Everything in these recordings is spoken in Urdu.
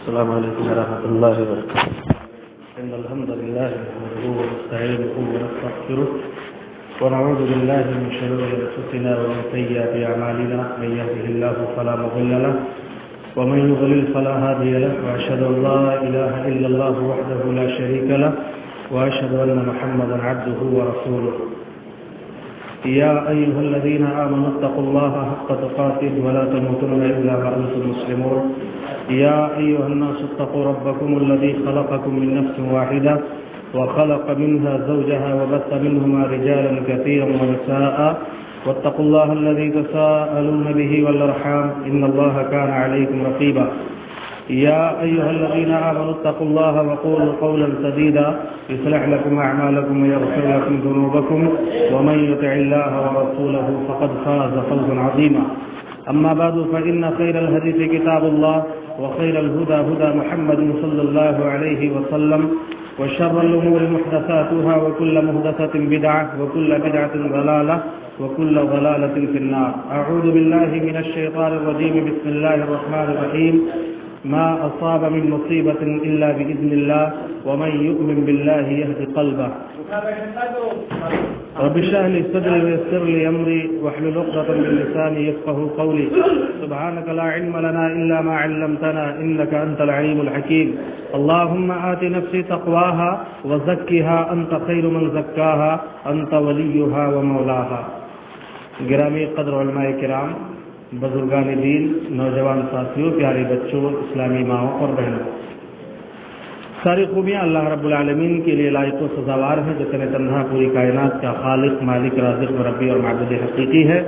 السلام عليكم ورحمة الله وبركاته. إن الحمد لله نحمده ونستعينه ونستغفره ونعوذ بالله من شرور أنفسنا ومن سيئات أعمالنا، من يهده الله فلا مضل له ومن يضلل فلا هادي له، وأشهد أن لا إله إلا الله وحده لا شريك له، وأشهد أن محمدا عبده ورسوله. يا أيها الذين آمنوا اتقوا الله حق تقاته ولا تموتن إلا وأنتم مسلمون. يا أيها الناس اتقوا ربكم الذي خلقكم من نفس واحدة وخلق منها زوجها وبث منهما رجالا كثيرا ونساء، واتقوا الله الذي تساءلون به والأرحام إن الله كان عليكم رقيبا. يا أيها الذين آمنوا اتقوا الله وقولوا قولا سديدا يصلح لكم أعمالكم ويغفر لكم ذنوبكم، ومن يطع الله ورسوله فقد فاز فوزا عظيما. أما بعد، فإن خير الحديث كتاب الله، وخير الهدى هدى محمد صلى الله عليه وسلم، وشر الأمور محدثاتها، وكل محدثة بدعة، وكل بدعة ضلالة، وكل ضلالة في النار. أعوذ بالله من الشيطان الرجيم. بسم الله الرحمن الرحيم. ما أصاب من مصيبة إلا بإذن الله، ومن يؤمن بالله يهد قلبه. رب اشرح لي صدري ويسر لي أمري واحلل عقدة من لساني يفقهوا قولي. سبحانك لا علم لنا إلا ما علمتنا إنك أنت العليم الحكيم. اللهم آت نفسي تقواها وزكها أنت خير من زكاها أنت وليها ومولاها. گرامی قدر علماء کرام، بزرگان دین، نوجوان ساتھیوں، پیارے بچوں، اسلامی ماؤں اور بہنوں، ساری خوبیاں اللہ رب العالمین کے لیے لائق و سزاوار ہیں، جو تن تنہا پوری کائنات کا خالق، مالک، رازق، مربی اور معبود حقیقی ہے.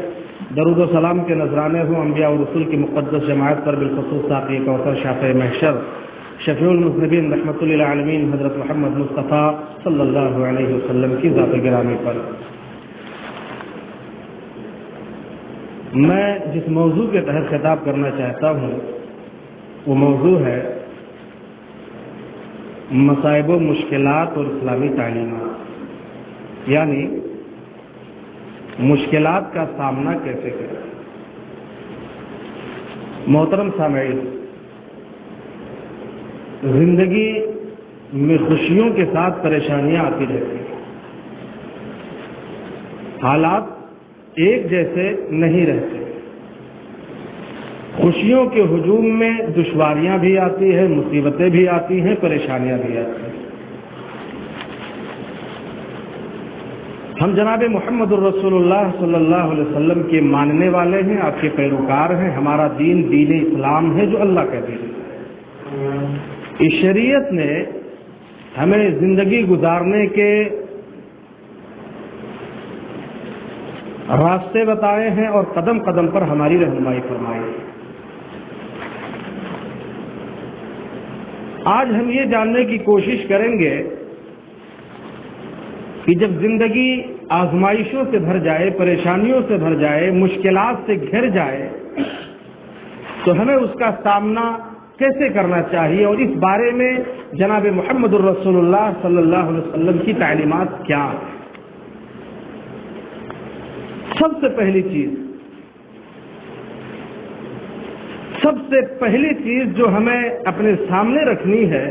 درود و سلام کے نذرانے ہوں انبیاء اور رسول کی مقدس جماعت پر، بالخصوص ساقی کوثر، شافع محشر، شفیع المذنبین، رحمۃ للعالمین حضرت محمد مصطفیٰ صلی اللہ علیہ وسلم کی ذات گرامی پر. میں جس موضوع کے تحت خطاب کرنا چاہتا ہوں وہ موضوع ہے مصائب و مشکلات اور اسلامی تعلیمات، یعنی مشکلات کا سامنا کیسے کریں. محترم سامعین، زندگی میں خوشیوں کے ساتھ پریشانیاں آتی رہتی ہیں، حالات ایک جیسے نہیں رہتے. خوشیوں کے ہجوم میں دشواریاں بھی آتی ہیں، مصیبتیں بھی آتی ہیں، پریشانیاں بھی آتی ہیں. ہم جناب محمد الرسول اللہ صلی اللہ علیہ وسلم کے ماننے والے ہیں، آپ کے پیروکار ہیں. ہمارا دین دین اسلام ہے جو اللہ کا دین ہے. اس شریعت نے ہمیں زندگی گزارنے کے راستے بتائے ہیں اور قدم قدم پر ہماری رہنمائی فرمائی ہے. آج ہم یہ جاننے کی کوشش کریں گے کہ جب زندگی آزمائشوں سے بھر جائے، پریشانیوں سے بھر جائے، مشکلات سے گھر جائے، تو ہمیں اس کا سامنا کیسے کرنا چاہیے، اور اس بارے میں جناب محمد الرسول اللہ صلی اللہ علیہ وسلم کی تعلیمات کیا ہیں. سب سے پہلی چیز جو ہمیں اپنے سامنے رکھنی ہے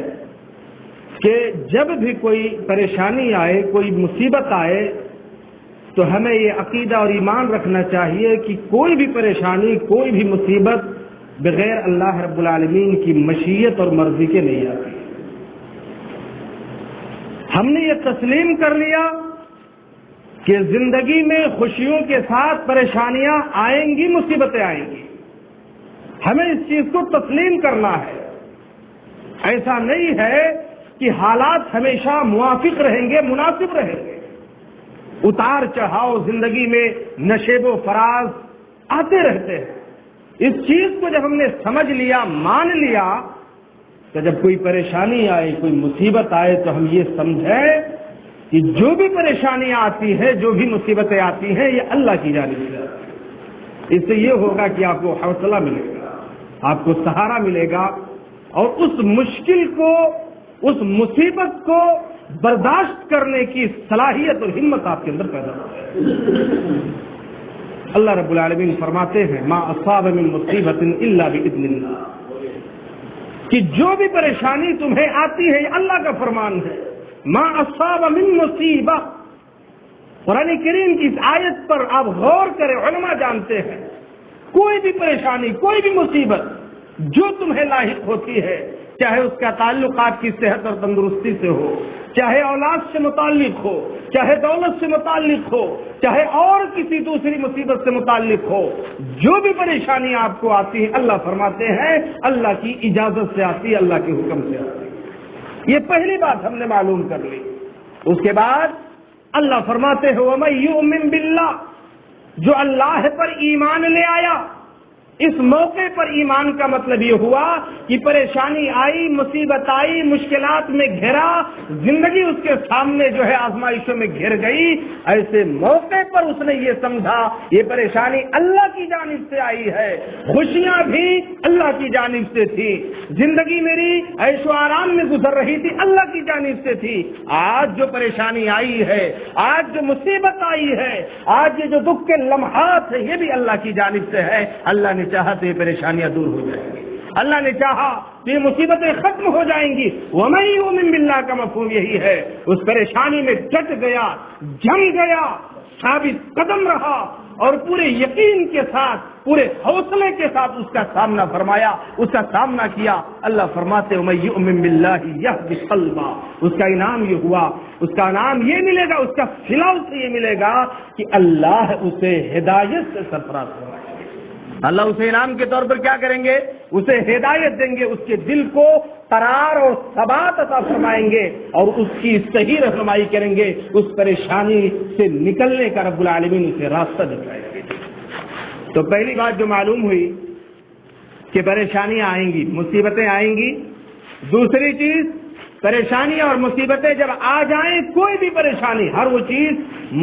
کہ جب بھی کوئی پریشانی آئے، کوئی مصیبت آئے، تو ہمیں یہ عقیدہ اور ایمان رکھنا چاہیے کہ کوئی بھی پریشانی، کوئی بھی مصیبت بغیر اللہ رب العالمین کی مشیت اور مرضی کے نہیں آتی. ہم نے یہ تسلیم کر لیا کہ زندگی میں خوشیوں کے ساتھ پریشانیاں آئیں گی، مصیبتیں آئیں گی. ہمیں اس چیز کو تسلیم کرنا ہے. ایسا نہیں ہے کہ حالات ہمیشہ موافق رہیں گے، مناسب رہیں گے. اتار چڑھاؤ زندگی میں، نشیب و فراز آتے رہتے ہیں. اس چیز کو جب ہم نے سمجھ لیا، مان لیا، تو جب کوئی پریشانی آئے، کوئی مصیبت آئے، تو ہم یہ سمجھیں کہ جو بھی پریشانیاں آتی ہیں، جو بھی مصیبتیں آتی ہیں، یہ اللہ کی جانب سے آتی ہیں. اس سے یہ ہوگا کہ آپ کو حوصلہ ملے گا، آپ کو سہارا ملے گا، اور اس مشکل کو، اس مصیبت کو برداشت کرنے کی صلاحیت اور ہمت آپ کے اندر پیدا ہوگی. اللہ رب العالمین فرماتے ہیں ما اصاب من مصیبت الا باذن اللہ. کہ جو بھی پریشانی تمہیں آتی ہے یہ اللہ کا فرمان ہے. ما اصاب من مصیبہ. قرآن کریم کی اس آیت پر آپ غور کریں. علماء جانتے ہیں کوئی بھی پریشانی، کوئی بھی مصیبت جو تمہیں لاحق ہوتی ہے، چاہے اس کا تعلق آپ کی صحت اور تندرستی سے ہو، چاہے اولاد سے متعلق ہو، چاہے دولت سے متعلق ہو، چاہے اور کسی دوسری مصیبت سے متعلق ہو، جو بھی پریشانی آپ کو آتی ہے اللہ فرماتے ہیں اللہ کی اجازت سے آتی ہے، اللہ کے حکم سے آتی ہے. یہ پہلی بات ہم نے معلوم کر لی. اس کے بعد اللہ فرماتے ہیں وَمَن يُؤْمِن بِاللَّهِ، جو اللہ پر ایمان لے آیا. اس موقع پر ایمان کا مطلب یہ ہوا کہ پریشانی آئی، مصیبت آئی، مشکلات میں گھرا، زندگی اس کے سامنے جو ہے آزمائشوں میں گھر گئی. ایسے موقع پر اس نے یہ سمجھا یہ پریشانی اللہ کی جانب سے آئی ہے، خوشیاں بھی اللہ کی جانب سے تھی، زندگی میری عیش و آرام میں گزر رہی تھی اللہ کی جانب سے تھی. آج جو پریشانی آئی ہے، آج جو مصیبت آئی ہے، آج یہ جو دکھ کے لمحات ہیں، یہ بھی اللہ کی جانب سے ہے. اللہ نے چاہا تو یہ پریشانیاں دور ہو جائیں گی، اللہ نے چاہا تو یہ مصیبتیں ختم ہو جائیں گی. وَمَن يُؤْمِن بِاللَّهِ کا مفہوم یہی ہے. اس پریشانی میں ڈٹ گیا، جم گیا، ثابت قدم رہا اور پورے یقین کے ساتھ، پورے حوصلے کے ساتھ اس کا سامنا فرمایا، اس کا سامنا کیا. اللہ فرماتے وَمَن يُؤْمِن بِاللَّهِ يَهْدِ قَلْبَهُ. اس کا انعام یہ ہوا، اس کا انعام یہ ملے گا، اس کا صلہ اسے یہ ملے گا کہ اللہ اسے ہدایت سے سرفراز فرمائے. اللہ اسے انعام کے طور پر کیا کریں گے؟ اسے ہدایت دیں گے، اس کے دل کو قرار اور ثبات عطا فرمائیں گے اور اس کی صحیح رہنمائی کریں گے. اس پریشانی سے نکلنے کا رب العالمین اسے راستہ دکھائیں گے. تو پہلی بات جو معلوم ہوئی کہ پریشانیاں آئیں گی، مصیبتیں آئیں گی. دوسری چیز، پریشانیاں اور مصیبتیں جب آ جائیں، کوئی بھی پریشانی، ہر وہ چیز،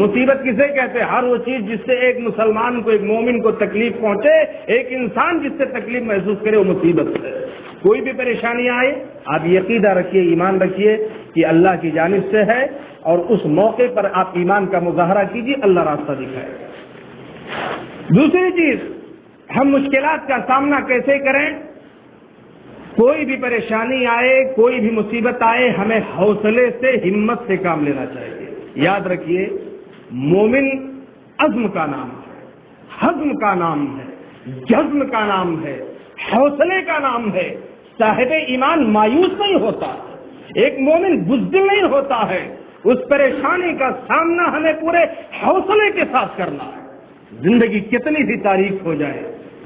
مصیبت کسے کہتے ہیں؟ ہر وہ چیز جس سے ایک مسلمان کو، ایک مومن کو تکلیف پہنچے، ایک انسان جس سے تکلیف محسوس کرے، وہ مصیبت ہے. کوئی بھی پریشانی آئے آپ عقیدہ رکھیے، ایمان رکھیے کہ اللہ کی جانب سے ہے اور اس موقع پر آپ ایمان کا مظاہرہ کیجیے، اللہ راستہ دکھائے. دوسری چیز، ہم مشکلات کا سامنا کیسے کریں؟ کوئی بھی پریشانی آئے، کوئی بھی مصیبت آئے، ہمیں حوصلے سے، ہمت سے کام لینا چاہیے. یاد رکھیے مومن عزم کا نام ہے، حزم کا نام ہے، جزم کا نام ہے، حوصلے کا نام ہے. صاحب ایمان مایوس نہیں ہوتا، ایک مومن بزدل نہیں ہوتا ہے. اس پریشانی کا سامنا ہمیں پورے حوصلے کے ساتھ کرنا ہے. زندگی کتنی بھی تاریک ہو جائے،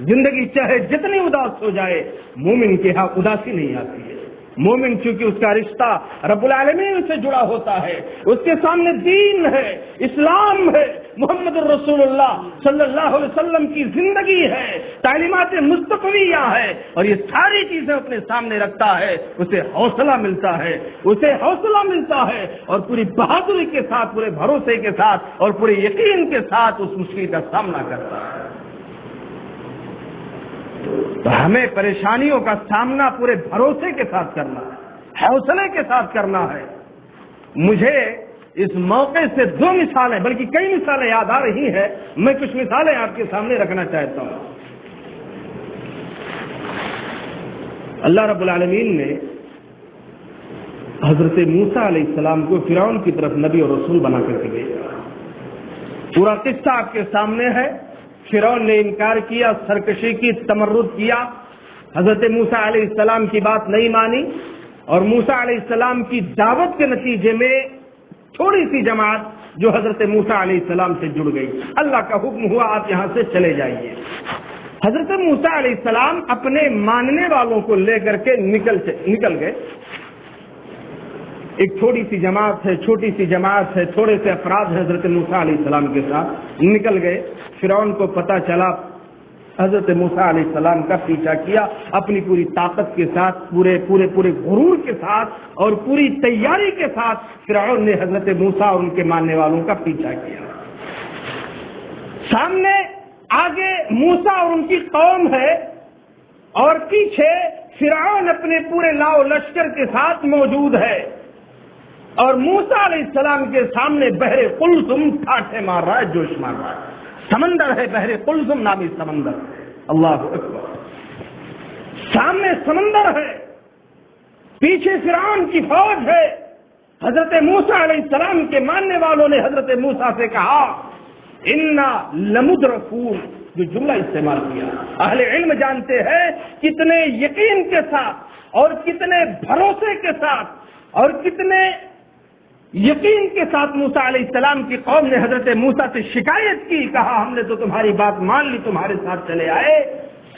زندگی چاہے جتنی اداس ہو جائے، مومن کے ہاں اداسی نہیں آتی ہے. مومن چونکہ اس کا رشتہ رب العالمین سے جڑا ہوتا ہے، اس کے سامنے دین ہے، اسلام ہے، محمد الرسول اللہ صلی اللہ علیہ وسلم کی زندگی ہے، تعلیمات مصطفیہ ہے، اور یہ ساری چیزیں اپنے سامنے رکھتا ہے. اسے حوصلہ ملتا ہے، اسے حوصلہ ملتا ہے اور پوری بہادری کے ساتھ، پورے بھروسے کے ساتھ اور پورے یقین کے ساتھ اس مشکل کا سامنا کرتا ہے. تو ہمیں پریشانیوں کا سامنا پورے بھروسے کے ساتھ کرنا ہے، حوصلے کے ساتھ کرنا ہے. مجھے اس موقع سے دو مثالیں، بلکہ کئی مثالیں یاد آ رہی ہیں. میں کچھ مثالیں آپ کے سامنے رکھنا چاہتا ہوں. اللہ رب العالمین نے حضرت موسیٰ علیہ السلام کو فرعون کی طرف نبی اور رسول بنا کر کے بھیجا. پورا قصہ آپ کے سامنے ہے. فرعون نے انکار کیا، سرکشی کی، تمرد کیا، حضرت موسیٰ علیہ السلام کی بات نہیں مانی اور موسیٰ علیہ السلام کی دعوت کے نتیجے میں تھوڑی سی جماعت جو حضرت موسیٰ علیہ السلام سے جڑ گئی. اللہ کا حکم ہوا آپ یہاں سے چلے جائیے. حضرت موسیٰ علیہ السلام اپنے ماننے والوں کو لے کر کے نکل گئے. ایک چھوٹی سی جماعت ہے، تھوڑے سے افراد ہیں حضرت موسیٰ علیہ السلام کے ساتھ نکل گئے. فرعون کو پتہ چلا، حضرت موسیٰ علیہ السلام کا پیچھا کیا. اپنی پوری طاقت کے ساتھ، پورے غرور کے ساتھ اور پوری تیاری کے ساتھ فرعون نے حضرت موسیٰ اور ان کے ماننے والوں کا پیچھا کیا. سامنے آگے موسیٰ اور ان کی قوم ہے اور پیچھے فرعون اپنے پورے لاؤ لشکر کے ساتھ موجود ہے اور موسیٰ علیہ السلام کے سامنے بحر قلزم ٹھاٹھے مار رہا ہے، جوش مار رہا ہے. سمندر ہے، بحر قلزم نامی سمندر. اللہ اکبر. سامنے سمندر ہے پیچھے فرعون کی فوج ہے. حضرت موسیٰ علیہ السلام کے ماننے والوں نے حضرت موسیٰ سے کہا انا لمدرکون، جو جملہ استعمال کیا اہل علم جانتے ہیں کتنے یقین کے ساتھ اور کتنے بھروسے کے ساتھ اور کتنے یقین کے ساتھ موسیٰ علیہ السلام کی قوم نے حضرت موسیٰ سے شکایت کی. کہا ہم نے تو تمہاری بات مان لی، تمہارے ساتھ چلے آئے،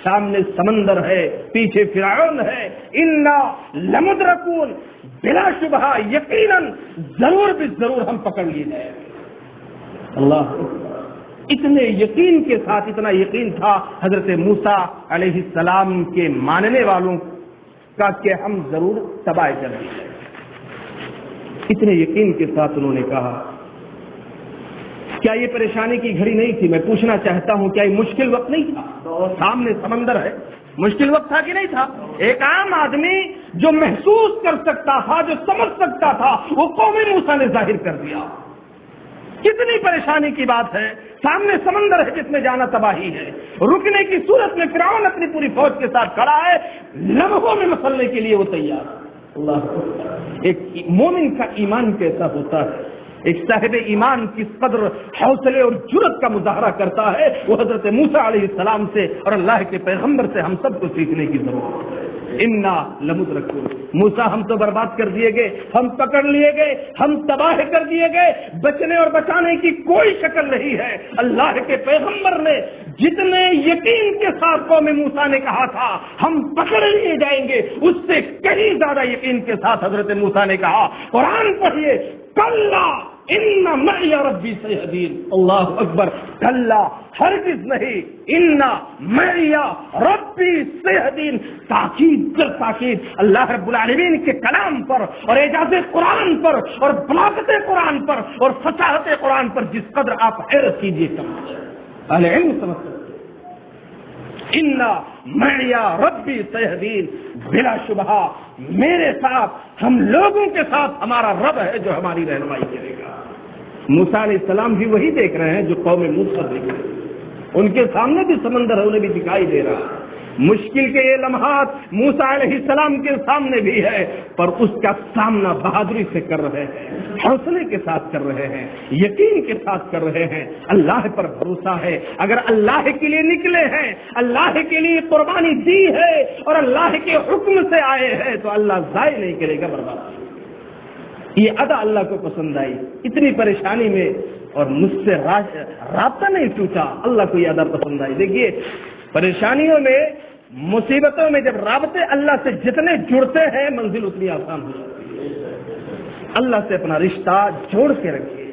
سامنے سمندر ہے، پیچھے فرعون ہے، انا لمدرکون، بلا شبہ یقیناً ضرور بھی ضرور ہم پکڑ لیے جائیں. اللہ اتنے یقین کے ساتھ، اتنا یقین تھا حضرت موسیٰ علیہ السلام کے ماننے والوں کا کہ ہم ضرور تباہ کر دیے جائیں. اتنے یقین کے ساتھ انہوں نے کہا. کیا یہ پریشانی کی گھڑی نہیں تھی؟ میں پوچھنا چاہتا ہوں کیا یہ مشکل وقت نہیں تھا؟ سامنے سمندر ہے، مشکل وقت تھا کہ نہیں تھا؟ ایک عام آدمی جو محسوس کر سکتا تھا، جو سمجھ سکتا تھا، وہ قوم موسیٰ نے ظاہر کر دیا. کتنی پریشانی کی بات ہے، سامنے سمندر ہے جس میں جانا تباہی ہے. رکنے کی صورت میں فرعون اپنی پوری فوج کے ساتھ کھڑا ہے، لمحوں میں مسلنے کے لیے وہ تیار. اللہ، ایک مومن کا ایمان کیسا ہوتا ہے، ایک صاحب ایمان کس قدر حوصلے اور جرأت کا مظاہرہ کرتا ہے، وہ حضرت موسیٰ علیہ السلام سے اور اللہ کے پیغمبر سے ہم سب کو سیکھنے کی ضرورت ہے. انا لمدرکون، موسیٰ ہم تو برباد کر دیے گئے، ہم پکڑ لیے گئے، ہم تباہ کر دیے گئے، بچنے اور بچانے کی کوئی شکل نہیں ہے. اللہ کے پیغمبر نے جتنے یقین کے ساتھ قوم موسیٰ نے کہا تھا ہم پکڑ لیے جائیں گے، اس سے کہیں زیادہ یقین کے ساتھ حضرت موسیٰ نے کہا. قرآن پڑھیے، کلا ان معی ربی سیہدین. اللہ اکبر، کلا ہرگز نہیں، ان معی ربی سیہدین. تاکید کر تاکید اللہ رب العالمین کے کلام پر اور اعجاز قرآن پر اور بلاغت قرآن پر اور فصاحت قرآن پر جس قدر آپ حیرت کیجیے اہل علم سمجھ سکتے. ان معی ربی سیہدین، بلا شبہ میرے ساتھ، ہم لوگوں کے ساتھ ہمارا رب ہے جو ہماری رہنمائی کرے گا. موسیٰ علیہ السلام بھی وہی دیکھ رہے ہیں جو قوم موسیٰ دیکھ رہے ہیں. ان کے سامنے بھی سمندر ہے، انہیں بھی دکھائی دے رہا ہے. مشکل کے یہ لمحات موسیٰ علیہ السلام کے سامنے بھی ہے، پر اس کا سامنا بہادری سے کر رہے ہیں، حوصلے کے ساتھ کر رہے ہیں، یقین کے ساتھ کر رہے ہیں. اللہ پر بھروسہ ہے. اگر اللہ کے لیے نکلے ہیں، اللہ کے لیے قربانی دی ہے اور اللہ کے حکم سے آئے ہیں تو اللہ ضائع نہیں کرے گا، برباد. یہ ادا اللہ کو پسند آئی. اتنی پریشانی میں اور مجھ سے رابطہ نہیں ٹوٹا، اللہ کو یہ ادا پسند آئی. دیکھیے، پریشانیوں میں، مصیبتوں میں جب رابطے اللہ سے جتنے جڑتے ہیں منزل اتنی آسان ہو جاتی ہے. اللہ سے اپنا رشتہ جوڑ کے رکھیے.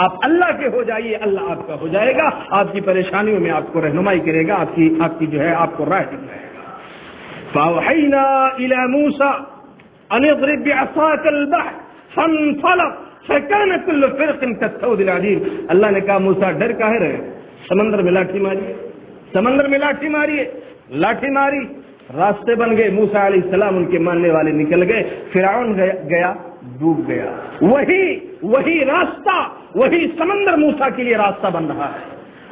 آپ اللہ کے ہو جائیے، اللہ آپ کا ہو جائے گا. آپ کی پریشانیوں میں آپ کو رہنمائی کرے گا، آپ کی جو ہے آپ کو راہ دکھائے گا. فَأَوْحَيْنَا إِلَى مُوسَىٰ أَنِ اضْرِب بِّعَصَاكَ الْبَحْرَ فَانفَلَقَ فَكَانَ كُلُّ فِرْقٍ كَالطَّوْدِ الْعَظِيمِ. اللہ نے کہا موسیٰ ڈر کاہے رہے، سمندر میں لاٹھی ماریے، سمندر میں لاٹھی ماریے. لاٹھی ماری، راستے بن گئے. موسیٰ علیہ السلام ان کے ماننے والے نکل گئے، فرعون گیا ڈوب گیا. وہی راستہ، وہی سمندر موسیٰ کے لیے راستہ بن رہا ہے.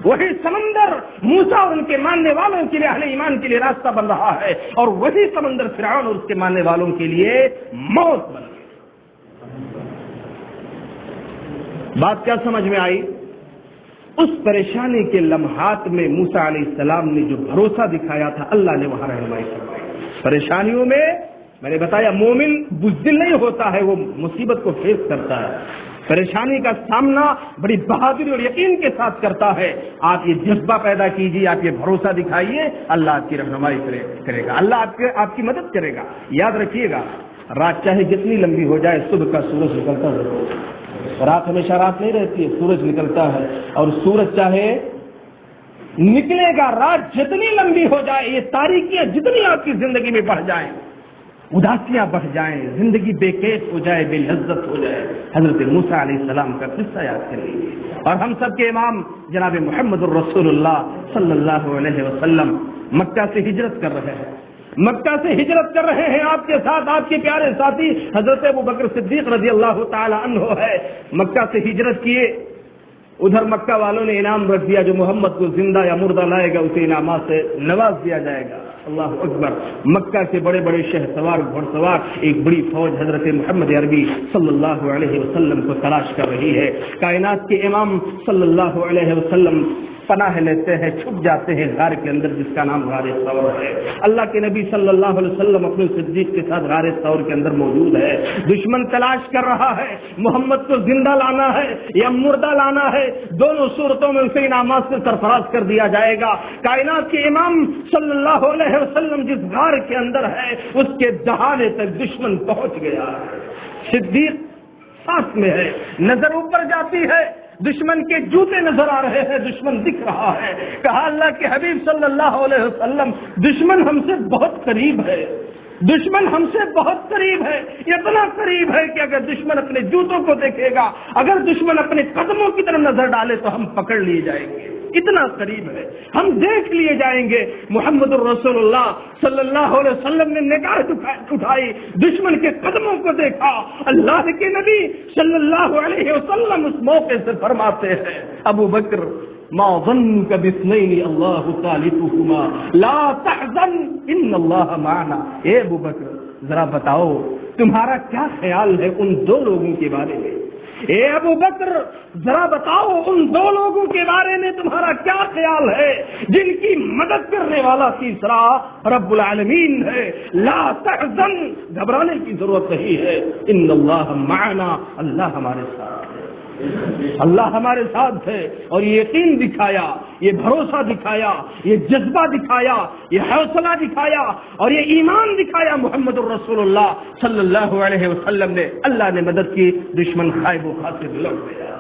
وہی سمندر موسیٰ اور ان کے ماننے والوں کے لیے، اہل ایمان کے لیے راستہ بن رہا ہے، اور وہی سمندر فرعون اور اس کے ماننے والوں کے لیے موت بن گئی. بات کیا سمجھ میں آئی؟ اس پریشانی کے لمحات میں موسیٰ علیہ السلام نے جو بھروسہ دکھایا تھا، اللہ نے وہاں رہنمائی کروائی. پریشانیوں میں میں نے بتایا مومن بزدل نہیں ہوتا ہے، وہ مصیبت کو فیس کرتا ہے، پریشانی کا سامنا بڑی بہادری اور یقین کے ساتھ کرتا ہے. آپ یہ جذبہ پیدا کیجیے، آپ یہ بھروسہ دکھائیے، اللہ آپ کی رہنمائی کرے گا، اللہ آپ کی مدد کرے گا. یاد رکھیے گا، رات چاہے جتنی لمبی ہو جائے، صبح کا سورج نکلتا ضرور. رات ہمیشہ رات نہیں رہتی ہے، سورج نکلتا ہے، اور سورج چاہے نکلے گا. رات جتنی لمبی ہو جائے، یہ تاریکیاں جتنی آپ کی زندگی میں بڑھ جائیں، اداسیاں بڑھ جائیں، زندگی بے کیف ہو جائے، بے لذت ہو جائے، حضرت موسیٰ علیہ السلام کا قصہ یاد کر لیجیے. اور ہم سب کے امام جناب محمد الرسول اللہ صلی اللہ علیہ وسلم مکہ سے ہجرت کر رہے ہیں. مکہ سے ہجرت کر رہے ہیں، آپ کے ساتھ آپ کے پیارے ساتھی حضرت ابوبکر صدیق رضی اللہ تعالی عنہ ہے. مکہ سے ہجرت کیے. ادھر مکہ والوں نے انعام رکھ دیا، جو محمد کو زندہ یا مردہ لائے گا اسے انعامات سے نواز دیا جائے گا. اللہ اکبر، مکہ سے بڑے بڑے شہر سوار گھڑ سوار ایک بڑی فوج حضرت محمد عربی صلی اللہ علیہ وسلم کو تلاش کر رہی ہے۔ کائنات کے امام صلی اللہ علیہ وسلم پناہ لیتے ہیں، چھپ جاتے ہیں غار کے اندر جس کا نام غار ثور ہے۔ اللہ کے نبی صلی اللہ علیہ وسلم اپنے صدیق کے ساتھ غار ثور کے اندر موجود ہے۔ دشمن تلاش کر رہا ہے محمد کو زندہ لانا ہے یا مردہ لانا ہے، دونوں صورتوں میں اسے انعامات سے سرفراز کر دیا جائے گا۔ کائنات کے امام صلی اللہ علیہ وسلم جس غار کے اندر ہے اس کے دہانے تک دشمن پہنچ گیا ہے۔ صدیق ساتھ میں ہے، نظر اوپر جاتی ہے، دشمن کے جوتے نظر آ رہے ہیں، دشمن دکھ رہا ہے۔ کہا اللہ کے حبیب صلی اللہ علیہ وسلم دشمن ہم سے بہت قریب ہے، دشمن ہم سے بہت قریب ہے، اتنا قریب ہے کہ اگر دشمن اپنے جوتوں کو دیکھے گا، اگر دشمن اپنے قدموں کی طرف نظر ڈالے تو ہم پکڑ لیے جائیں گے، اتنا قریب ہے، ہم دیکھ لیے جائیں گے۔ محمد الرسول اللہ صلی اللہ علیہ وسلم نے نگاہ اٹھائی، دشمن کے قدموں کو دیکھا۔ اللہ کے نبی صلی اللہ علیہ وسلم اس موقع سے فرماتے ہیں ابو بکر ما ظنك باثنين الله ثالثهما لا تحزن ان الله معنا۔ اے ابو بکر ذرا بتاؤ تمہارا کیا خیال ہے ان دو لوگوں کے بارے میں؟ اے ابو بکر ذرا بتاؤ ان دو لوگوں کے بارے میں تمہارا کیا خیال ہے جن کی مدد کرنے والا تیسرا رب العالمین ہے۔ لا تحزن، گھبرانے کی ضرورت نہیں ہے، ان اللہ معنا، اللہ ہمارے ساتھ ہے، اللہ ہمارے ساتھ ہے۔ اور یہ یقین دکھایا، یہ بھروسہ دکھایا، یہ جذبہ دکھایا، یہ حوصلہ دکھایا اور یہ ایمان دکھایا محمد الرسول اللہ صلی اللہ علیہ وسلم نے۔ اللہ نے مدد کی، دشمن خائب و خاسر لوٹ گیا،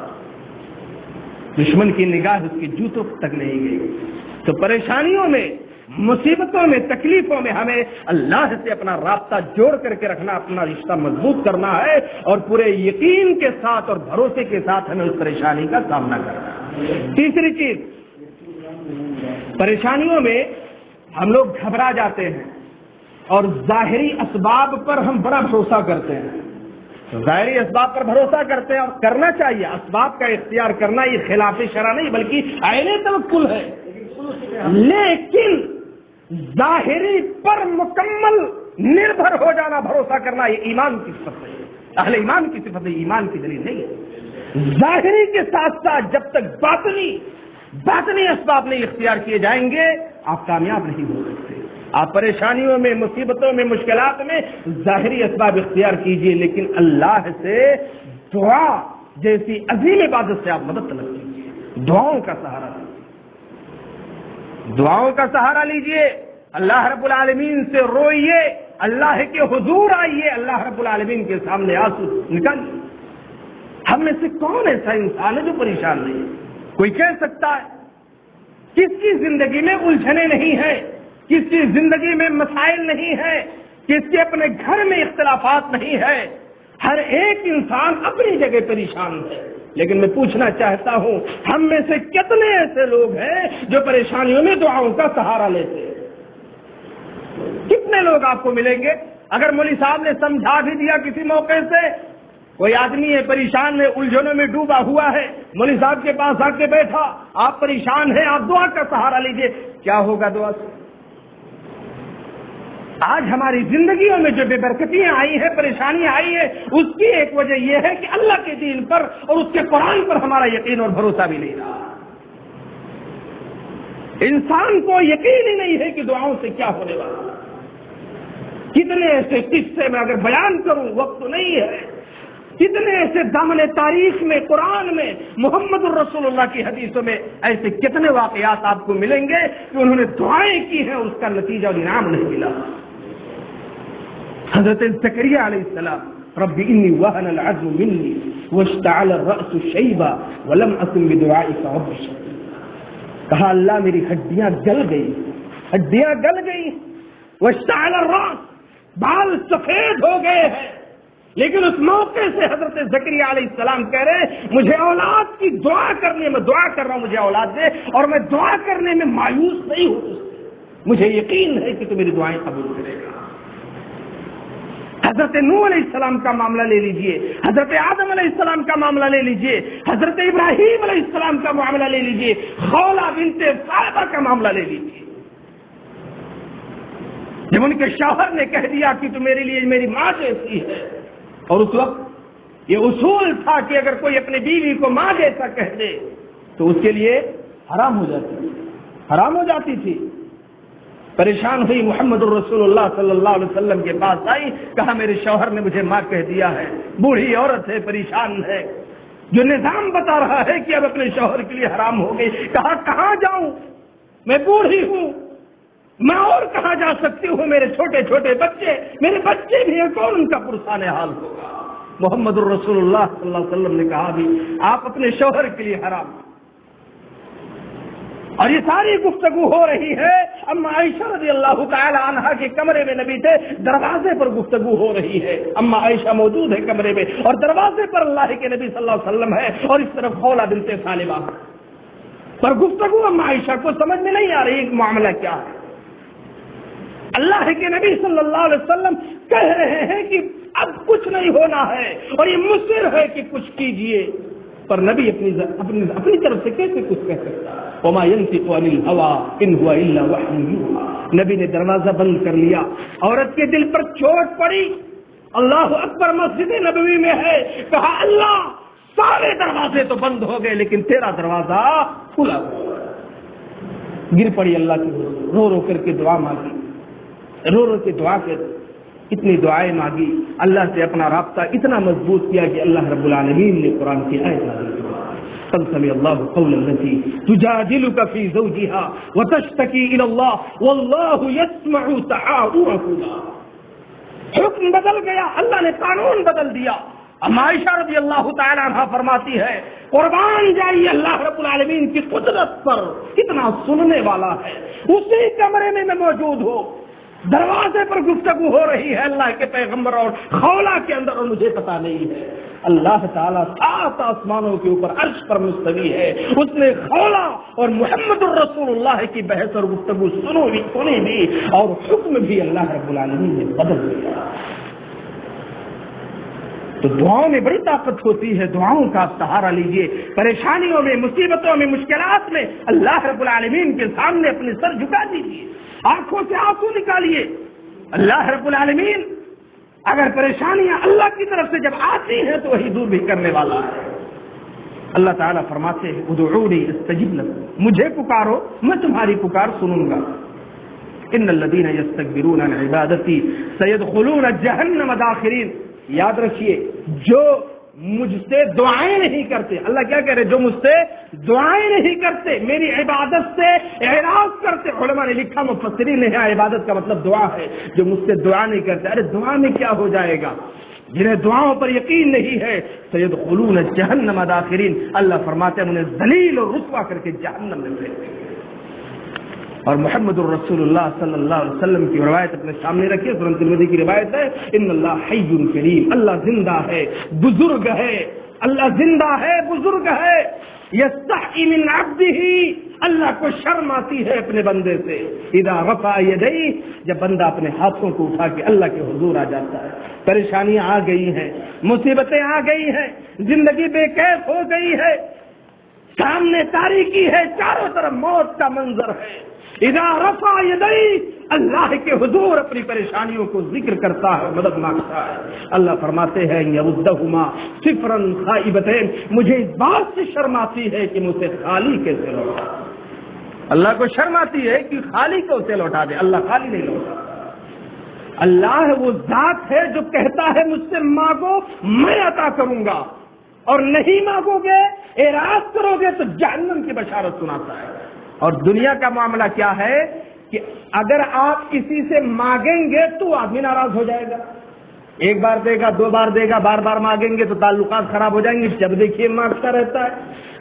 دشمن کی نگاہ اس کے جوتوں تک نہیں گئی۔ تو پریشانیوں میں، مصیبتوں میں، تکلیفوں میں ہمیں اللہ سے اپنا رابطہ جوڑ کر کے رکھنا، اپنا رشتہ مضبوط کرنا ہے اور پورے یقین کے ساتھ اور بھروسے کے ساتھ ہمیں اس پریشانی کا سامنا کرنا ہے۔ تیسری چیز، پریشانیوں میں ہم لوگ گھبرا جاتے ہیں اور ظاہری اسباب پر ہم بڑا بھروسہ کرتے ہیں، ظاہری اسباب پر بھروسہ کرتے ہیں اور کرنا چاہیے، اسباب کا اختیار کرنا یہ خلاف شرع نہیں بلکہ عین توکل ہے، لیکن ظاہری پر مکمل نربھر ہو جانا، بھروسہ کرنا یہ ایمان کی صفت ہے، اہل ایمان کی صفت ہے، ایمان کی دلیل نہیں ہے۔ ظاہری کے ساتھ ساتھ جب تک باطنی اسباب نہیں اختیار کیے جائیں گے آپ کامیاب نہیں ہو سکتے۔ آپ پریشانیوں میں، مصیبتوں میں، مشکلات میں ظاہری اسباب اختیار کیجئے لیکن اللہ سے دعا جیسی عظیم عبادت سے آپ مدد طلب کیجیے، دعاؤں کا سہارا لیجیے، دعاؤں کا سہارا لیجئے، اللہ رب العالمین سے روئیے، اللہ کے حضور آئیے، اللہ رب العالمین کے سامنے آنسو نکالیے۔ ہم میں سے کون ایسا انسان ہے جو پریشان نہیں ہے؟ کوئی کہہ سکتا ہے کس کی زندگی میں الجھنیں نہیں ہیں، کس کی زندگی میں مسائل نہیں ہیں، کس کے اپنے گھر میں اختلافات نہیں ہے؟ ہر ایک انسان اپنی جگہ پریشان ہے، لیکن میں پوچھنا چاہتا ہوں ہم میں سے کتنے ایسے لوگ ہیں جو پریشانیوں میں دعاؤں کا سہارا لیتے ہیں؟ کتنے لوگ آپ کو ملیں گے؟ اگر مولوی صاحب نے سمجھا بھی دیا کسی موقع سے، کوئی آدمی ہے پریشان ہے، الجھنوں میں ڈوبا ہوا ہے، مولوی صاحب کے پاس آ کے بیٹھا، آپ پریشان ہیں، آپ دعا کا سہارا لیجئے، کیا ہوگا دعا سے؟ آج ہماری زندگیوں میں جو بے برکتیاں آئی ہیں، پریشانیاں آئی ہیں، اس کی ایک وجہ یہ ہے کہ اللہ کے دین پر اور اس کے قرآن پر ہمارا یقین اور بھروسہ بھی نہیں رہا۔ انسان کو یقین ہی نہیں ہے کہ دعاؤں سے کیا ہونے والا۔ کتنے ایسے قصے میں اگر بیان کروں وقت تو نہیں ہے، کتنے ایسے دامن تاریخ میں، قرآن میں، محمد الرسول اللہ کی حدیثوں میں ایسے کتنے واقعات آپ کو ملیں گے کہ انہوں نے دعائیں کی ہیں، اس کا نتیجہ اور انعام نہیں ملا۔ حضرت زکریا علیہ السلام، رب انی وہن العظم منی واشتعل الرأس شیبا ولم اکن بدعائک رب شقیا۔ کہا اللہ میری ہڈیاں گل گئی، واشتعل الرأس، بال سفید ہو گئے ہیں، لیکن اس موقع سے حضرت زکریا علیہ السلام کہہ رہے مجھے اولاد کی دعا کرنے میں، دعا کر رہا ہوں مجھے اولاد دے، اور میں دعا کرنے میں مایوس نہیں ہوں، مجھے یقین ہے کہ تو میری دعائیں قبول کرے گا۔ حضرت نوح علیہ السلام کا معاملہ لے لیجئے، حضرت آدم علیہ السلام کا معاملہ لے لیجئے، حضرت ابراہیم علیہ السلام کا معاملہ لے لیجئے، خولہ بنت صالبہ کا معاملہ لے لیجئے۔ جب ان کے شوہر نے کہہ دیا کہ تو میرے لیے میری ماں جیسی ہے، اور اس وقت یہ اصول تھا کہ اگر کوئی اپنی بیوی کو ماں جیسا کہہ دے تو اس کے لیے حرام ہو جاتی تھی۔ پریشان ہوئی، محمد الرسول اللہ صلی اللہ علیہ وسلم کے پاس آئی، کہا میرے شوہر نے مجھے ماں کہہ دیا ہے، بوڑھی عورت ہے، پریشان ہے، جو نظام بتا رہا ہے کہ اب اپنے شوہر کے لیے حرام ہو گئی۔ کہا کہاں جاؤں، میں بوڑھی ہوں، میں اور کہاں جا سکتی ہوں، میرے چھوٹے چھوٹے بچے، میرے بچے بھی ہیں، کون ان کا پرسان حال ہوگا۔ محمد الرسول اللہ صلی اللہ علیہ وسلم نے کہا بھی آپ اپنے شوہر کے لیے حرام۔ اور یہ ساری گفتگو ہو رہی ہے، اما عائشہ رضی اللہ تعالی عنہا کے کمرے میں نبی تھے، دروازے پر گفتگو ہو رہی ہے، اما عائشہ موجود ہے کمرے میں، اور دروازے پر اللہ کے نبی صلی اللہ علیہ وسلم ہے، اور اس طرف خولہ بنت ثعلبہ پر گفتگو۔ اما عائشہ کو سمجھ میں نہیں آ رہی معاملہ کیا ہے۔ اللہ کے نبی صلی اللہ علیہ وسلم کہہ رہے ہیں کہ اب کچھ نہیں ہونا ہے، اور یہ مصر ہے کہ کچھ کیجئے، پر نبی اپنی طرف سے کیسے کچھ کہہ سکتا؟ وما ينطق عن الهوى ان هو الا وحي يوحى۔ نبی نے دروازہ بند کر لیا، عورت کے دل پر چوٹ پڑی، اللہ اکبر مسجد نبوی میں ہے، کہا اللہ سارے دروازے تو بند ہو گئے لیکن تیرا دروازہ کھلا ہوا ہے۔ گر پڑی اللہ کی حضور، رو رو کر کے دعا مانگی، رو رو کے دعا کر اتنی دعائیں مانگی، اللہ سے اپنا رابطہ اتنا مضبوط کیا کہ اللہ رب العالمین نے قرآن کی آیت نازل کی، قد سمع اللہ قول التي تجادلك في زوجها وتشتكي الى الله والله يسمع تحاوركما۔ حکم بدل گیا، اللہ نے قانون بدل دیا۔ اما عائشہ رضی اللہ تعالی عنہا فرماتی ہے قربان جائیے اللہ رب العالمین کی قدرت پر، کتنا سننے والا ہے۔ اسی کمرے میں موجود ہو، دروازے پر گفتگو ہو رہی ہے اللہ کے پیغمبر اور خولہ کے اندر، اور مجھے پتا نہیں ہے۔ اللہ تعالیٰ 7 آسمانوں کے اوپر عرش پر مستوی ہے، اس نے خولہ اور محمد الرسول اللہ کی بحث اور گفتگو سنی بھی، اور حکم بھی اللہ رب العالمین نے بدل دیا۔ تو دعاؤں میں بڑی طاقت ہوتی ہے، دعاؤں کا آپ سہارا لیجئے، پریشانیوں میں، مصیبتوں میں، مشکلات میں اللہ رب العالمین کے سامنے اپنے سر جھکا دیجئے، آنکھوں سے آنسو نکالیے۔ اللہ رب العالمین اگر پریشانیاں اللہ کی طرف سے جب آتی ہیں تو وہی دور بھی کرنے والا ہے۔ اللہ تعالیٰ فرماتے ہیں ادعونی استجب لکم، مجھے پکارو میں تمہاری پکار سنوں گا۔ ان الذین یستکبرون عن عبادتی سیدخلون جہنم داخرین۔ یاد رکھیے جو مجھ سے دعائیں نہیں کرتے، اللہ کیا کہہ رہے، جو مجھ سے دعائیں نہیں کرتے، میری عبادت سے اعراض کرتے۔ علماء نے لکھا، مفسرین نے، عبادت کا مطلب دعا ہے، جو مجھ سے دعا نہیں کرتے۔ ارے دعا میں کیا ہو جائے گا، جنہیں دعاؤں پر یقین نہیں ہے سیدخلون جہنم داخرین، اللہ فرماتے ہیں انہیں ذلیل اور رسوا کر کے جہنم میں پھینک دیں گے۔ اور محمد الرسول اللہ صلی اللہ علیہ وسلم کی روایت اپنے سامنے رکھیے، سنن ترمذی کی روایت ہے، ان اللہ حی کریم، اللہ زندہ ہے، بزرگ ہے، اللہ زندہ ہے، بزرگ ہے، یستحی من عبدہ، اللہ کو شرم آتی ہے اپنے بندے سے، اذا رفع یدیہ، جب بندہ اپنے ہاتھوں کو اٹھا کے اللہ کے حضور آ جاتا ہے۔ پریشانیاں آ گئی ہیں، مصیبتیں آ گئی ہیں، زندگی بے کیف ہو گئی ہے، سامنے تاریکی ہے، چاروں طرف موت کا منظر ہے، اذا رفع یدیہ، اللہ کے حضور اپنی پریشانیوں کو ذکر کرتا ہے، مدد مانگتا ہے۔ اللہ فرماتے ہیں یردہما صفرا خائبتین، مجھے اس بات سے شرم آتی ہے کہ مجھے خالی کیسے لوٹا۔ اللہ کو شرم آتی ہے کہ خالی کیسے لوٹا دے، اللہ خالی نہیں لوٹا۔ اللہ وہ ذات ہے جو کہتا ہے مجھ سے مانگو میں عطا کروں گا، اور نہیں مانگو گے، اعراض کرو گے تو جہنم کی بشارت سناتا ہے۔ اور دنیا کا معاملہ کیا ہے کہ اگر آپ کسی سے مانگیں گے تو آدمی ناراض ہو جائے گا، ایک بار دے گا، 2 بار دے گا، بار بار مانگیں گے تو تعلقات خراب ہو جائیں گے، جب دیکھیے مانگتا رہتا ہے۔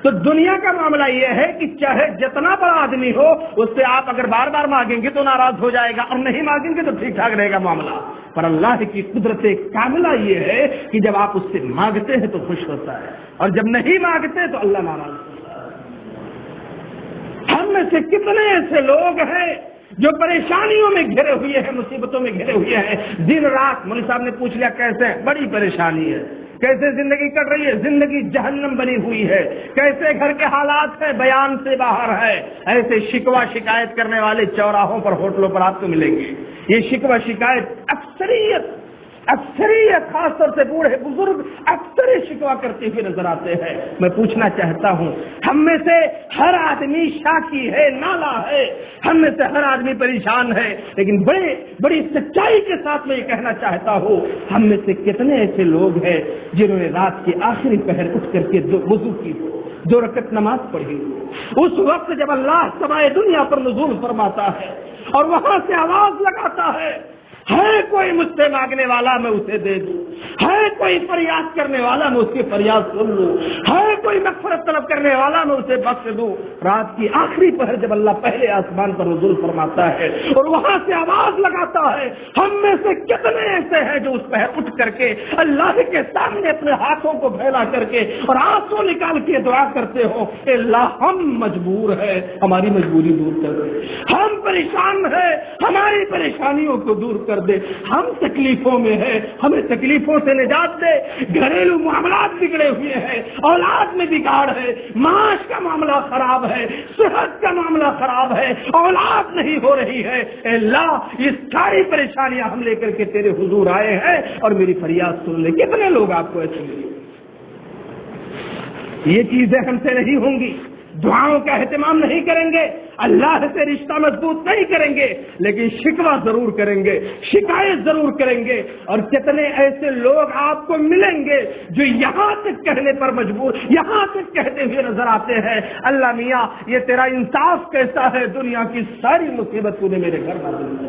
تو دنیا کا معاملہ یہ ہے کہ چاہے جتنا بڑا آدمی ہو، اس سے آپ اگر بار بار مانگیں گے تو ناراض ہو جائے گا، اور نہیں مانگیں گے تو ٹھیک ٹھاک رہے گا معاملہ۔ پر اللہ کی قدرت کاملہ یہ ہے کہ جب آپ اس سے مانگتے ہیں تو خوش ہوتا ہے، اور جب نہیں مانگتے تو اللہ ناراض ہوتا ہے۔ ہم میں سے کتنے ایسے لوگ ہیں جو پریشانیوں میں گھرے ہوئے ہیں، مصیبتوں میں گھرے ہوئے ہیں، دن رات۔ مولوی صاحب نے پوچھ لیا کیسے، بڑی پریشانی ہے، کیسے زندگی کٹ رہی ہے؟ زندگی جہنم بنی ہوئی ہے. کیسے گھر کے حالات ہیں؟ بیان سے باہر ہے. ایسے شکوہ شکایت کرنے والے چوراہوں پر ہوٹلوں پر آپ کو ملیں گے. یہ شکوہ شکایت اکثریت خاص طور سے بوڑھے بزرگ اکثر شکوہ کرتے ہوئے نظر آتے ہیں. میں پوچھنا چاہتا ہوں، ہم میں سے ہر آدمی شاکی ہے، نالا ہے، ہم میں سے ہر آدمی پریشان ہے، لیکن بڑی سچائی کے ساتھ میں یہ کہنا چاہتا ہوں، ہم میں سے کتنے ایسے لوگ ہیں جنہوں نے رات کے آخری پہر اٹھ کر کے وضو کی ہو، 2 رکعت نماز پڑھی ہو. اس وقت جب اللہ سمائے دنیا پر نزول فرماتا ہے اور وہاں سے آواز لگاتا ہے کوئی مجھ سے مانگنے والا میں اسے دے دوں، ہے کوئی فریاد کرنے والا میں اس کی فریاد سن لوں، ہے کوئی مغفرت طلب کرنے والا میں اسے بخش دوں. رات کی آخری پہر جب اللہ پہلے آسمان پر نزول فرماتا ہے اور وہاں سے آواز لگاتا ہے، ہم میں سے کتنے ایسے ہیں جو اس پہر اٹھ کر کے اللہ کے سامنے اپنے ہاتھوں کو پھیلا کر کے اور آنسو نکال کے دعا کرتے ہو کہ اللہ ہم مجبور ہیں، ہماری مجبوری دور کر دے، ہم پریشان ہیں، ہماری پریشانیوں کو دور کر دے، ہم تکلیفوں میں ہیں، ہمیں تکلیفوں سے نجات دے. گھریلو معاملات بگڑے ہوئے ہیں، اولاد میں بگاڑ ہے، معاش کا معاملہ خراب ہے، صحت کا معاملہ خراب ہے، اولاد نہیں ہو رہی ہے. اے اللہ یہ ساری پریشانیاں ہم لے کر کے تیرے حضور آئے ہیں اور میری فریاد سن لے. کتنے لوگ آپ کو ایسے ملے؟ یہ چیزیں ہم سے نہیں ہوں گی، دعاؤں کا اہتمام نہیں کریں گے، اللہ سے رشتہ مضبوط نہیں کریں گے، لیکن شکوہ ضرور کریں گے، شکایت ضرور کریں گے. اور کتنے ایسے لوگ آپ کو ملیں گے جو یہاں تک کہنے پر مجبور، یہاں تک کہتے ہوئے نظر آتے ہیں اللہ میاں یہ تیرا انصاف کیسا ہے، دنیا کی ساری مصیبت تو نے میرے گھر نازل کی.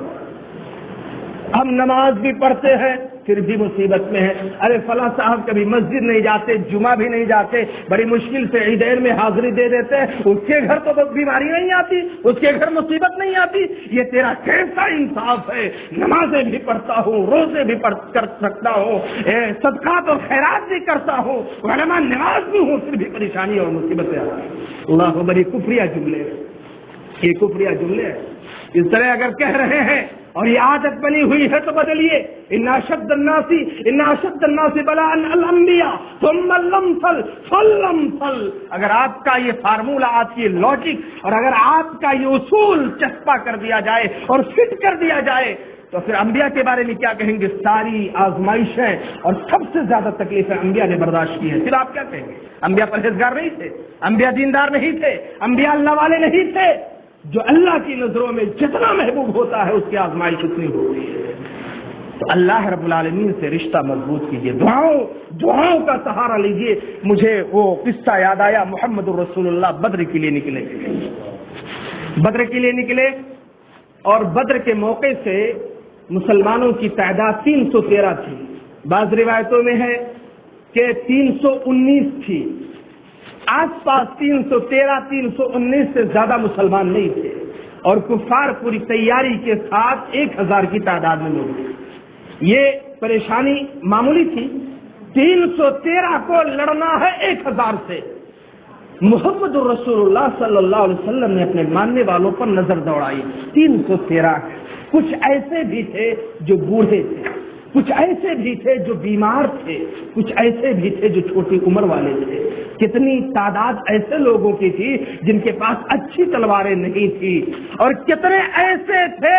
ہم نماز بھی پڑھتے ہیں پھر بھی مصیبت میں ہے. ارے فلاں صاحب کبھی مسجد نہیں جاتے، جمعہ بھی نہیں جاتے، بڑی مشکل سے عیدین میں حاضری دے دیتے ہیں، اس کے گھر تو بیماری نہیں آتی، اس کے گھر مصیبت نہیں آتی. یہ تیرا کیسا انصاف ہے؟ نمازیں بھی پڑھتا ہوں، روزے بھی کر سکتا ہوں، صدقات اور خیرات بھی کرتا ہوں، علماء نماز بھی ہوں، پھر بھی پریشانی اور مصیبتیں آتی. اللہ بڑی کفریہ جملے، یہ کفریہ جملے اس طرح اگر کہہ رہے ہیں اور یہ عادت بنی ہوئی ہے تو بدلیے. ان اشد الناس بلاء الانبیاء ثم الامثل فالامثل. اگر آپ کا یہ فارمولہ، آپ کی لاجک اور اگر آپ کا یہ اصول چسپا کر دیا جائے اور فٹ کر دیا جائے تو پھر انبیاء کے بارے میں کیا کہیں گے؟ ساری آزمائشیں اور سب سے زیادہ تکلیفیں انبیاء نے برداشت کی ہیں، پھر آپ کیا کہیں گے؟ انبیاء پرہیزگار نہیں تھے، انبیاء دیندار نہیں تھے، انبیاء اللہ والے نہیں تھے. جو اللہ کی نظروں میں جتنا محبوب ہوتا ہے اس کی آزمائش اتنی ہوتی ہے. تو اللہ رب العالمین سے رشتہ مضبوط کیجیے، دعاؤں کا سہارا لیجیے. مجھے وہ قصہ یاد آیا، محمد الرسول اللہ بدر کے لیے نکلے اور بدر کے موقع سے مسلمانوں کی تعداد 313 تھی. بعض روایتوں میں ہے کہ 319 تھی. آس پاس 313 319 سے زیادہ مسلمان نہیں تھے اور کفار پوری تیاری کے ساتھ 1000 کی تعداد میں موجود تھے. یہ پریشانی معمولی تھی، 313 کو لڑنا ہے 1000 سے. محمد الرسول اللہ صلی اللہ علیہ وسلم نے اپنے ماننے والوں پر نظر دوڑائی. 313 کچھ ایسے بھی تھے جو بوڑھے تھے، کچھ ایسے بھی تھے جو بیمار تھے، کچھ ایسے بھی تھے جو چھوٹی عمر والے تھے. کتنی تعداد ایسے لوگوں کی تھی جن کے پاس اچھی تلواریں نہیں تھی، اور کتنے ایسے تھے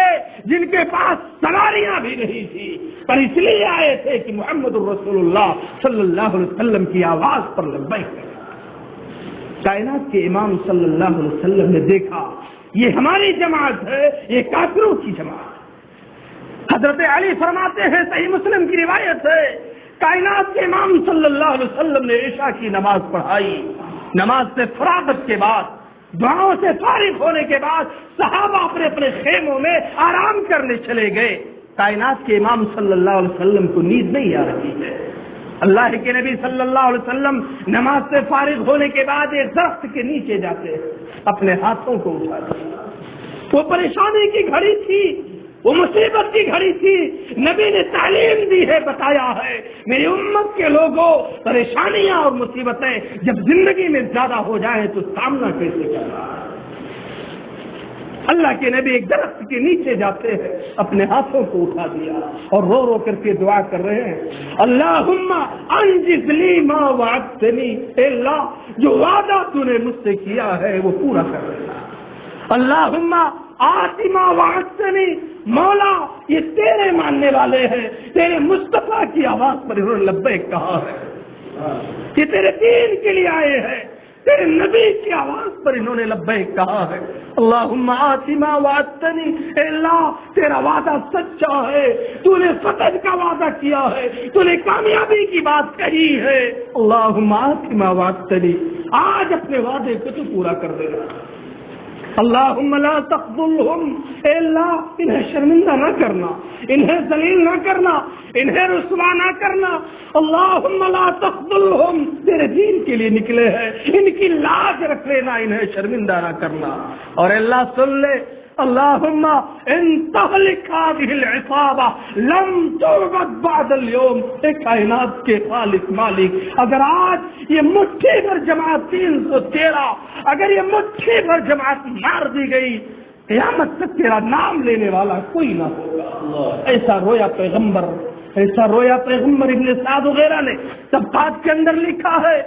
جن کے پاس سواریاں بھی نہیں تھی، پر اس لیے آئے تھے کہ محمد الرسول اللہ صلی اللہ علیہ وسلم کی آواز پر لبیک. کائنات کے امام صلی اللہ علیہ وسلم نے دیکھا یہ ہماری جماعت ہے، یہ کافروں کی جماعت. حضرت علی فرماتے ہیں، صحیح مسلم کی روایت ہے، کائنات کے امام صلی اللہ علیہ وسلم نے عشاء کی نماز پڑھائی. نماز سے فراغت کے بعد، دعاؤں سے فارغ ہونے کے بعد صحابہ اپنے اپنے خیموں میں آرام کرنے چلے گئے. کائنات کے امام صلی اللہ علیہ وسلم کو نیند نہیں آ رہی ہے. اللہ کے نبی صلی اللہ علیہ وسلم نماز سے فارغ ہونے کے بعد ایک درخت کے نیچے جاتے اپنے ہاتھوں کو اٹھاتے. وہ پریشانی کی گھڑی تھی، وہ مصیبت کی گھڑی تھی. نبی نے تعلیم دی ہے، بتایا ہے میری امت کے لوگوں، پریشانیاں اور مصیبتیں جب زندگی میں زیادہ ہو جائیں تو سامنا کیسے کرنا ہے. اللہ کے نبی ایک درخت کے نیچے جاتے ہیں، اپنے ہاتھوں کو اٹھا دیا اور رو رو کر کے دعا کر رہے ہیں، اللہم انجز لی ما وعدتنی، اے اللہ جو وعدہ تو نے مجھ سے کیا ہے وہ پورا کر دینا، اللہم آتی ما وعدتنی، مولا یہ تیرے ماننے والے ہیں، تیرے مصطفیٰ کی آواز پر انہوں نے لبیک کہا ہے، یہ تیرے دین کے لیے آئے ہیں، تیرے نبی کی آواز پر انہوں نے لبیک کہا ہے، اللہم آتی ما وعدتنی، اے اللہ تیرا وعدہ سچا ہے، تو نے فتح کا وعدہ کیا ہے، تو نے کامیابی کی بات کہی ہے، اللہم آتی ما وعدتنی، آج اپنے وعدے کو تو پورا کر دینا، اللہم لا تخذلہم، اے اللہ انہیں شرمندہ نہ کرنا، انہیں ذلیل نہ کرنا، انہیں رسوا نہ کرنا، اللہم لا تخذلہم، تیرے دین کے لیے نکلے ہیں، ان کی لاج رکھ لینا، انہیں شرمندہ نہ کرنا، اور اللہ سن لے، اللہم ان تہلک هذه العصابہ لم تعبد بعد اليوم، اے کائنات کے خالق مالک، اگر آج یہ مٹھی بھر جماعت 313 اگر یہ مٹھی بھر جماعت مار دی گئی، قیامت تک تیرا نام لینے والا کوئی نہ ہوگا، ایسا رویا پیغمبر، ایسا رویا پیغمبر۔ ابن سعد وغیرہ نے طبقات کے اندر لکھا ہے،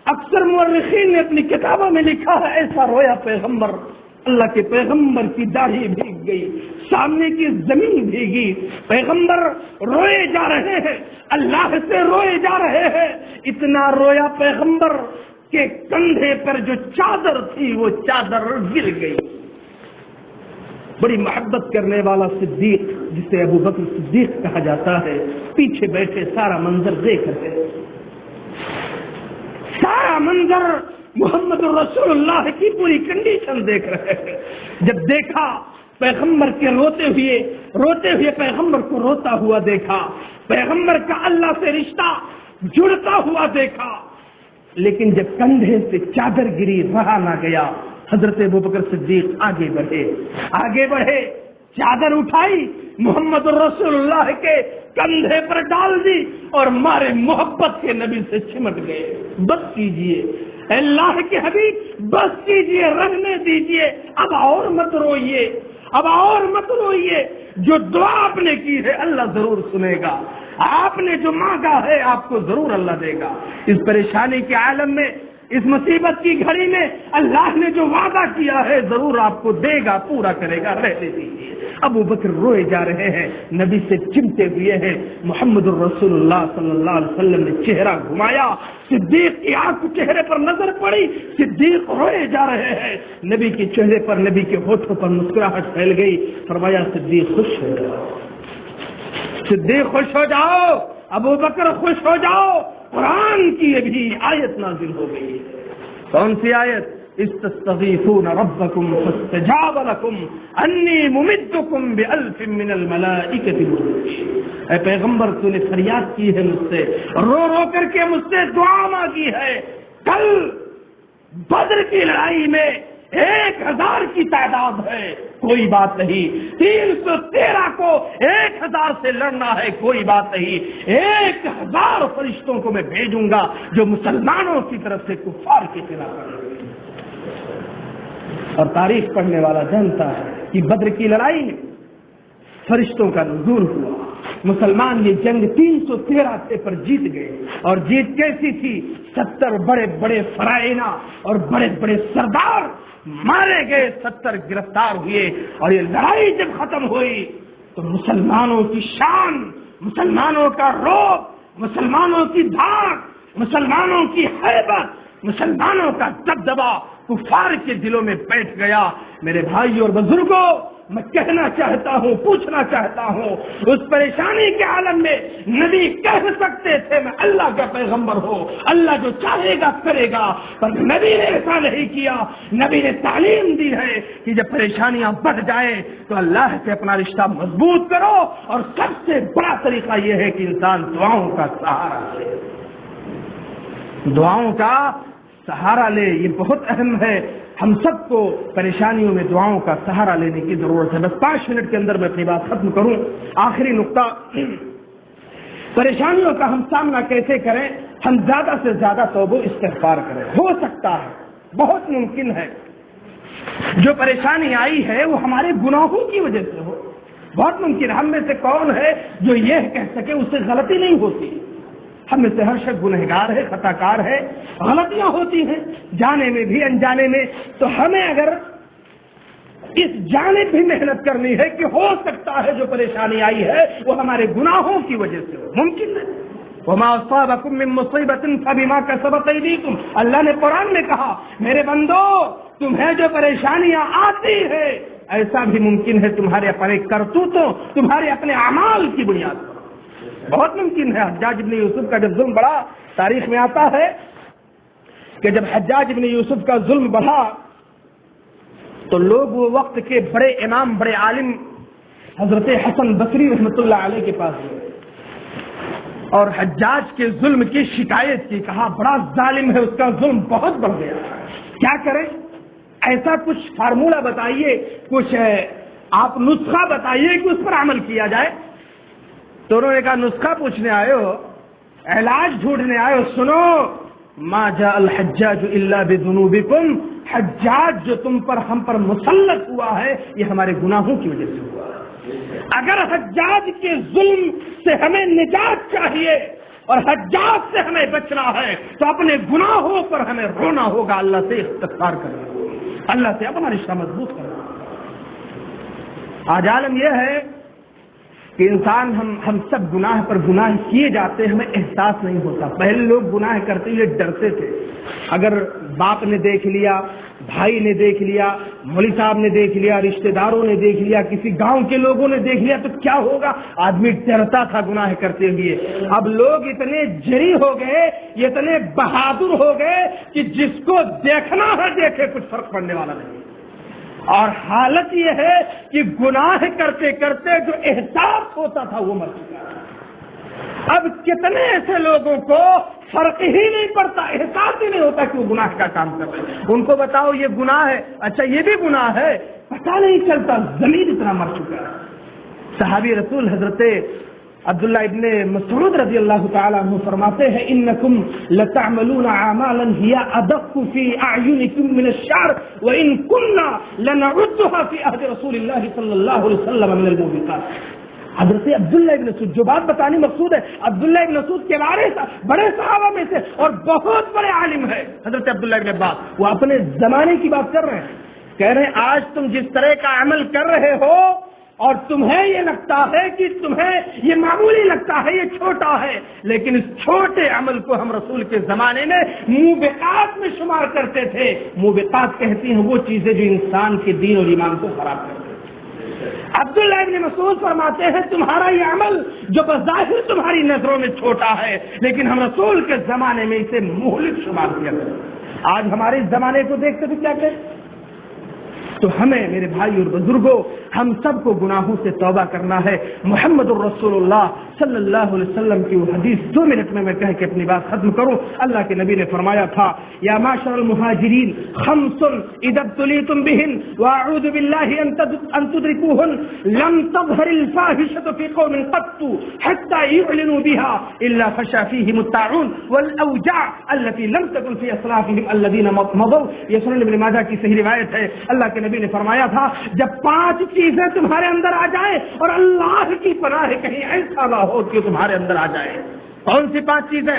اکثر مورخین نے اپنی کتابوں میں لکھا ہے، ایسا رویا پیغمبر، اللہ کے پیغمبر کی داڑھی بھیگ گئی، سامنے کی زمین بھیگی، پیغمبر روئے جا رہے ہیں، اللہ سے روئے جا رہے ہیں، اتنا رویا پیغمبر کہ کندھے پر جو چادر تھی وہ چادر گر گئی۔ بڑی محبت کرنے والا صدیق، جسے ابو بکر صدیق کہا جاتا ہے، پیچھے بیٹھے سارا منظر دیکھ رہے ہیں، سارا منظر محمد رسول اللہ کی پوری کنڈیشن دیکھ رہے ہیں۔ جب دیکھا پیغمبر کے روتے ہوئے پیغمبر کو روتا ہوا دیکھا، پیغمبر کا اللہ سے رشتہ جڑتا ہوا دیکھا، لیکن جب کندھے سے چادر گری رہا نہ گیا، حضرت ابوبکر صدیق آگے بڑھے، چادر اٹھائی، محمد رسول اللہ کے کندھے پر ڈال دی اور مارے محبت کے نبی سے چمٹ گئے۔ بس کیجئے اللہ کے حبیب، بس کیجئے، رہنے دیجئے، اب اور مت روئیے، جو دعا آپ نے کی ہے اللہ ضرور سنے گا، آپ نے جو مانگا ہے آپ کو ضرور اللہ دے گا۔ اس پریشانی کے عالم میں، اس مصیبت کی گھڑی میں اللہ نے جو وعدہ کیا ہے ضرور آپ کو دے گا، پورا کرے گا، رہنے دیجیے۔ ابو بکر روئے جا رہے ہیں، نبی سے چمٹے ہوئے ہیں، محمد الرسول اللہ صلی اللہ علیہ وسلم نے چہرہ گھمایا، صدیق کی آنکھ چہرے پر نظر پڑی، صدیق روئے جا رہے ہیں، نبی کے چہرے پر، نبی کے ہونٹوں پر مسکراہٹ پھیل گئی، فرمایا صدیق خوش ہو جاؤ، صدیق خوش ہو جاؤ، ابو بکر خوش ہو جاؤ، قرآن کی یہ بھی آیت نازل ہو گئی۔ کون سی آیت؟ استستغیثون ربکم فاستجاب لکم انی ممدکم بألف من الملائکۃ مردفین۔ اے پیغمبر تو نے فریاد کی ہے مجھ سے، رو رو کر کے مجھ سے دعا مانگی ہے، کل بدر کی لڑائی میں 1000 کی تعداد ہے، کوئی بات نہیں، 313 کو 1000 سے لڑنا ہے، کوئی بات نہیں، 1000 فرشتوں کو میں بھیجوں گا جو مسلمانوں کی طرف سے کفار کے خلاف لڑیں گے۔ اور تاریخ پڑھنے والا جانتا ہے کہ بدر کی لڑائی میں فرشتوں کا نزول ہوا، مسلمان یہ جنگ 313 سے پر جیت گئے، اور جیت کیسی تھی؟ 70 بڑے بڑے فرائنا اور بڑے بڑے سردار مارے گئے، 70 گرفتار ہوئے، اور یہ لڑائی جب ختم ہوئی تو مسلمانوں کی شان، مسلمانوں کا رعب، مسلمانوں کی دھاک، مسلمانوں کی ہیبت، مسلمانوں کا دبدبا کفار کے دلوں میں بیٹھ گیا۔ میرے بھائی اور بزرگوں، میں کہنا چاہتا ہوں، پوچھنا چاہتا ہوں، اس پریشانی کے عالم میں نبی کہہ سکتے تھے میں اللہ کا پیغمبر ہوں، اللہ جو چاہے گا کرے گا، پر نبی نے ایسا نہیں کیا۔ نبی نے تعلیم دی ہے کہ جب پریشانیاں بڑھ جائیں تو اللہ سے اپنا رشتہ مضبوط کرو، اور سب سے بڑا طریقہ یہ ہے کہ انسان دعاؤں کا سہارا لے، دعاؤں کا سہارا لے، یہ بہت اہم ہے۔ ہم سب کو پریشانیوں میں دعاؤں کا سہارا لینے کی ضرورت ہے۔ بس 5 منٹ کے اندر میں اپنی بات ختم کروں۔ آخری نقطہ، پریشانیوں کا ہم سامنا کیسے کریں؟ ہم زیادہ سے زیادہ توبہ استغفار کریں۔ ہو سکتا ہے، بہت ممکن ہے جو پریشانی آئی ہے وہ ہمارے گناہوں کی وجہ سے ہو. بہت ممکن ہم میں سے کون ہے جو یہ کہہ سکے اس سے غلطی نہیں ہوتی. ہم میں سے ہر شخص گنہگار ہے، خطا کار ہے، غلطیاں ہوتی ہیں جانے میں بھی انجانے میں. تو ہمیں اگر اس جانب بھی محنت کرنی ہے کہ ہو سکتا ہے جو پریشانی آئی ہے وہ ہمارے گناہوں کی وجہ سے ہو. ممکن ہے. وما اصابکم من مصیبۃ فبما کسبت ایدیکم. اللہ نے قرآن میں کہا میرے بندو تمہیں جو پریشانیاں آتی ہے ایسا بھی ممکن ہے تمہارے اپنے کرتوتوں، تمہارے اپنے اعمال کی بنیاد پر. بہت ممکن ہے. حجاج ابن یوسف کا جب ظلم بڑھا، تاریخ میں آتا ہے کہ جب حجاج ابن یوسف کا ظلم بڑھا تو لوگ وہ وقت کے بڑے امام، بڑے عالم حضرت حسن بصری رحمۃ اللہ علیہ کے پاس گئے اور حجاج کے ظلم کی شکایت کی. کہا بڑا ظالم ہے، اس کا ظلم بہت بڑھ گیا، کیا کریں؟ ایسا کچھ فارمولہ بتائیے، کچھ آپ نسخہ بتائیے کہ اس پر عمل کیا جائے. تو انہوں نے کہا نسخہ پوچھنے آئے ہو، علاج ڈھونڈنے آئے ہو؟ سنو، ما جاء الحجاج الا بذنوبکم. حجاج جو تم پر ہم پر مسلط ہوا ہے یہ ہمارے گناہوں کی وجہ سے ہوا ہے. اگر حجاج کے ظلم سے ہمیں نجات چاہیے اور حجاج سے ہمیں بچنا ہے تو اپنے گناہوں پر ہمیں رونا ہوگا، اللہ سے استغفار کرنا ہوگا، اللہ سے اپنا رشتہ مضبوط کرنا ہوگا. آج عالم یہ ہے کہ انسان ہم سب گناہ پر گناہ کیے جاتے ہیں، ہمیں احساس نہیں ہوتا. پہلے لوگ گناہ کرتے ہوئے ڈرتے تھے. اگر باپ نے دیکھ لیا، بھائی نے دیکھ لیا، مولوی صاحب نے دیکھ لیا، رشتہ داروں نے دیکھ لیا، کسی گاؤں کے لوگوں نے دیکھ لیا تو کیا ہوگا؟ آدمی ڈرتا تھا گناہ کرتے ہوئے. اب لوگ اتنے جری ہو گئے، اتنے بہادر ہو گئے کہ جس کو دیکھنا ہے دیکھے، کچھ فرق پڑنے والا نہیں. اور حالت یہ ہے کہ گناہ کرتے کرتے جو احساس ہوتا تھا وہ مر چکا. اب کتنے ایسے لوگوں کو فرق ہی نہیں پڑتا، احساس ہی نہیں ہوتا کہ وہ گناہ کا کام کر رہے ہیں. ان کو بتاؤ یہ گناہ ہے، اچھا یہ بھی گناہ ہے، پتہ نہیں چلتا. زمین اتنا مر چکا ہے. صحابی رسول حضرت عبداللہ ابن مسعود رضی اللہ تعالیٰ عنہ فرماتے ہیں انکم لتعملون اعمالا هي ادق في اعینکم من الشعر وان كنا لنعدها في عهد رسول الله صلی اللہ علیہ وسلم من الموبقات. حضرت عبداللہ ابن مسعود، جو بات بتانی مقصود ہے، عبداللہ ابن مسعود کے بڑے صحابہ میں سے اور بہت بڑے عالم ہے حضرت عبداللہ ابن عباس. وہ اپنے زمانے کی بات کر رہے ہیں، کہہ رہے ہیں آج تم جس طرح کا عمل کر رہے ہو اور تمہیں یہ لگتا ہے کہ تمہیں یہ معمولی لگتا ہے، یہ چھوٹا ہے، لیکن اس چھوٹے عمل کو ہم رسول کے زمانے میں موبقات میں شمار کرتے تھے. موبقات کہتی ہیں وہ چیزیں جو انسان کے دین اور ایمان کو خراب کرتے ہیں. عبداللہ ابن مسعود فرماتے ہیں تمہارا یہ عمل جو بظاہر تمہاری نظروں میں چھوٹا ہے لیکن ہم رسول کے زمانے میں اسے مہلک شمار کیا کرتے. آج ہمارے اس زمانے کو دیکھتے تو کیا کہتے؟ تو ہمیں میرے بھائی اور بزرگوں ہم سب کو گناہوں سے توبہ کرنا ہے. محمد الرسول اللہ صلی اللہ علیہ وسلم کی وہ حدیث 2 منٹ میں کہہ کے اپنی بات ختم کروں. اللہ کے نبی نے فرمایا تھا یا معاشر المہاجرین خمس اذا ابتلیتم بہن واعوذ باللہ ان تدرکوہن لم تظہر الفاحشۃ فی قوم قط حتى يعلنوا بها الا فشا فیہم الطاعون والاوجاع التي لم تكن في اسلافهم الذين مضوا. یہ سنن ابن ماجہ کی صحیح روایت ہے. اللہ کے نبی نے فرمایا تھا جب 5 چیزیں تمہارے اندر آ جائیں اور اللہ کی پناہ کہیں ایسا نہ ہو کہ تمہارے اندر آ جائے. کون سی 5 چیزیں؟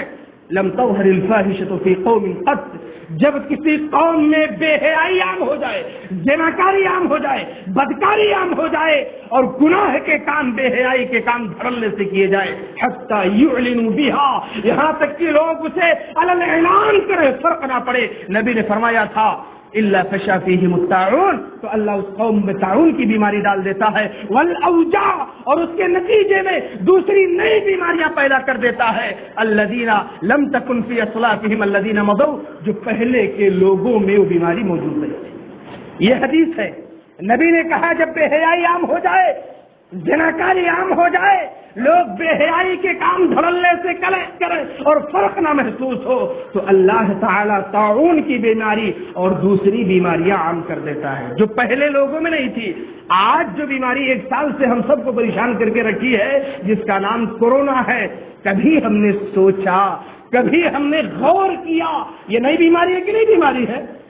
لم تظہر الفاحشۃ فی قوم قط، جب کسی قوم میں بے حیائی عام ہو جائے، زناکاری عام ہو جائے، بدکاری عام ہو جائے اور گناہ کے کام، بے حیائی کے کام دھڑلے سے کیے جائے، حتی یعلنوا بها، یہاں تک کہ لوگ اسے علن اعلان کرے، فرق نہ پڑے. نبی نے فرمایا تھا الا فشا فیہم الطاعون، تو اللہ اس قوم میں طاعون کی بیماری ڈال دیتا ہے. والاوجاع، اور اس کے نتیجے میں دوسری نئی بیماریاں پیدا کر دیتا ہے. الذین لم تکن فی اصلافہم الذین مضوا، جو پہلے کے لوگوں میں وہ بیماری موجود نہیں تھی. یہ حدیث ہے. نبی نے کہا جب بے حیائی عام ہو جائے، زناکاری عام ہو جائے، لوگ بے حیائی کے کام دھڑلے سے کریں اور فرق نہ محسوس ہو، تو اللہ تعالیٰ طاعون کی بیماری اور دوسری بیماریاں عام کر دیتا ہے جو پہلے لوگوں میں نہیں تھی. آج جو بیماری 1 سال سے ہم سب کو پریشان کر کے رکھی ہے جس کا نام کورونا ہے، کبھی ہم نے سوچا، کبھی ہم نے غور کیا یہ نئی بیماری ہے کہ نئی بیماری ہے؟